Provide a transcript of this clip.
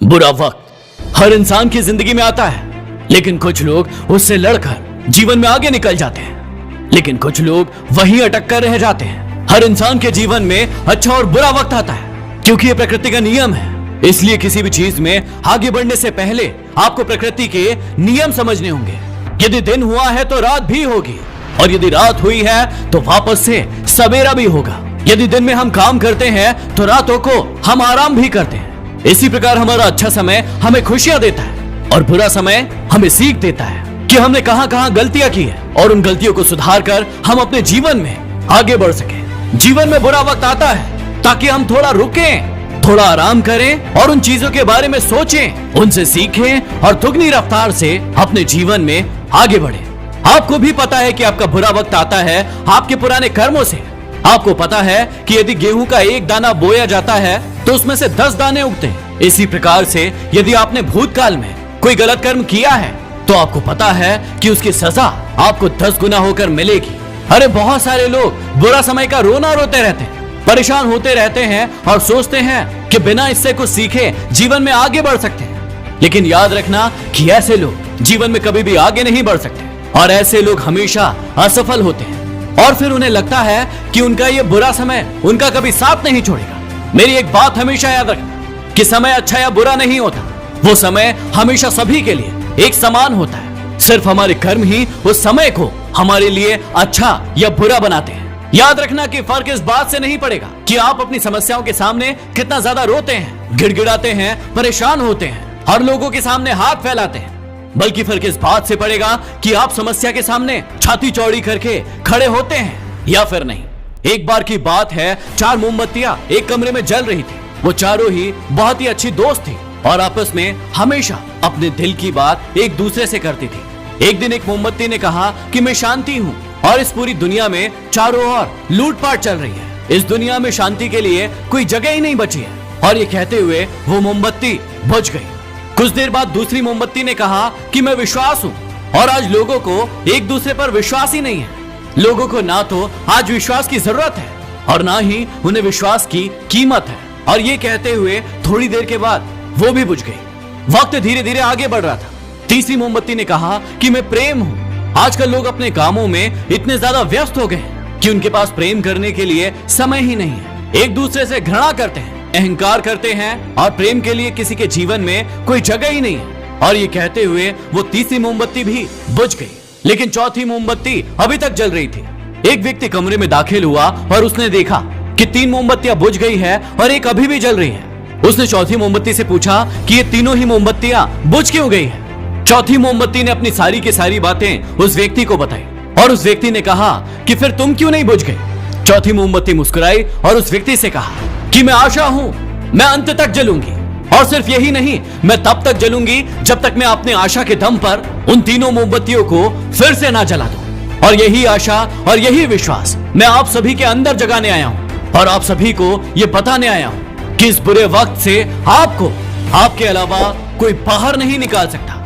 बुरा वक्त हर इंसान की जिंदगी में आता है, लेकिन कुछ लोग उससे लड़कर जीवन में आगे निकल जाते हैं, लेकिन कुछ लोग वहीं अटक कर रह जाते हैं। हर इंसान के जीवन में अच्छा और बुरा वक्त आता है, क्योंकि ये प्रकृति का नियम है। इसलिए किसी भी चीज में आगे बढ़ने से पहले आपको प्रकृति के नियम समझने होंगे। यदि दिन हुआ है तो रात भी होगी, और यदि रात हुई है तो वापस से सवेरा भी होगा। यदि दिन में हम काम करते हैं तो रातों को हम आराम भी करते हैं। इसी प्रकार हमारा अच्छा समय हमें खुशियां देता है और बुरा समय हमें सीख देता है कि हमने कहां कहां गलतियां की है, और उन गलतियों को सुधार कर हम अपने जीवन में आगे बढ़ सके। जीवन में बुरा वक्त आता है ताकि हम थोड़ा रुकें, थोड़ा आराम करें और उन चीजों के बारे में सोचें, उनसे सीखें और दुगनी रफ्तार से अपने जीवन में आगे बढ़े। आपको भी पता है कि आपका बुरा वक्त आता है आपके पुराने कर्मों से। आपको पता है कि यदि गेहूं का एक दाना बोया जाता है तो उसमें से 10 दाने उगते हैं। इसी प्रकार से यदि आपने भूतकाल में कोई गलत कर्म किया है तो आपको पता है कि उसकी सजा आपको 10 गुना होकर मिलेगी। अरे बहुत सारे लोग बुरा समय का रोना रोते रहते हैं, परेशान होते रहते हैं और सोचते हैं कि बिना इससे कुछ सीखे जीवन में आगे बढ़ सकते हैं। लेकिन याद रखना कि ऐसे लोग जीवन में कभी भी आगे नहीं बढ़ सकते, और ऐसे लोग हमेशा असफल होते हैं, और फिर उन्हें लगता है कि उनका ये बुरा समय उनका कभी साथ नहीं छोड़ेगा। मेरी एक बात हमेशा याद रखना कि समय अच्छा या बुरा नहीं होता, वो समय हमेशा सभी के लिए एक समान होता है। सिर्फ हमारे कर्म ही उस समय को हमारे लिए अच्छा या बुरा बनाते हैं। याद रखना कि फर्क इस बात से नहीं पड़ेगा कि आप अपनी समस्याओं के सामने कितना ज्यादा रोते हैं, गिड़गिड़ाते हैं, परेशान होते हैं और लोगों के सामने हाथ फैलाते हैं, बल्कि फर्क इस बात से पड़ेगा कि आप समस्या के सामने छाती चौड़ी करके खड़े होते हैं या फिर नहीं। एक बार की बात है, 4 मोमबत्तियां एक कमरे में जल रही थी। वो चारों ही बहुत ही अच्छी दोस्त थी और आपस में हमेशा अपने दिल की बात एक दूसरे से करती थी। एक दिन एक मोमबत्ती ने कहा कि मैं शांति हूँ और इस पूरी दुनिया में चारों ओर लूटपाट चल रही है। इस दुनिया में शांति के लिए कोई जगह ही नहीं बची है। और ये कहते हुए वो मोमबत्ती बुझ गई। कुछ देर बाद दूसरी मोमबत्ती ने कहा कि मैं विश्वास हूँ, और आज लोगों को एक दूसरे पर विश्वास ही नहीं है। लोगों को ना तो आज विश्वास की जरूरत है और ना ही उन्हें विश्वास की कीमत है। और ये कहते हुए थोड़ी देर के बाद वो भी बुझ गई। वक्त धीरे धीरे आगे बढ़ रहा था। तीसरी मोमबत्ती ने कहा कि मैं प्रेम हूँ। आजकल लोग अपने कामों में इतने ज्यादा व्यस्त हो गए हैं कि उनके पास प्रेम करने के लिए समय ही नहीं है। एक दूसरे से घृणा करते हैं, अहंकार करते हैं और प्रेम के लिए किसी के जीवन में कोई जगह ही नहीं है। और ये कहते हुए वो तीसरी मोमबत्ती भी बुझ गई, लेकिन चौथी मोमबत्ती अभी तक जल रही थी। एक व्यक्ति कमरे में दाखिल हुआ और उसने देखा कि 3 मोमबत्तियां बुझ गई है और एक अभी भी जल रही है। उसने चौथी मोमबत्ती से पूछा कि ये तीनों ही मोमबत्तियां बुझ क्यों गई है। चौथी मोमबत्ती ने अपनी सारी की सारी बातें उस व्यक्ति को बताई, और उस व्यक्ति ने कहा कि फिर तुम क्यों नहीं बुझ गई। चौथी मोमबत्ती मुस्कुराई और उस व्यक्ति से कहा कि मैं आशा हूं, मैं अंत तक जलूंगी, और सिर्फ यही नहीं, मैं तब तक जलूंगी जब तक मैं अपने आशा के दम पर उन तीनों मोमबत्तियों को फिर से ना जला दूं। और यही आशा और यही विश्वास मैं आप सभी के अंदर जगाने आया हूं, और आप सभी को ये बताने आया हूं कि इस बुरे वक्त से आपको आपके अलावा कोई बाहर नहीं निकाल सकता।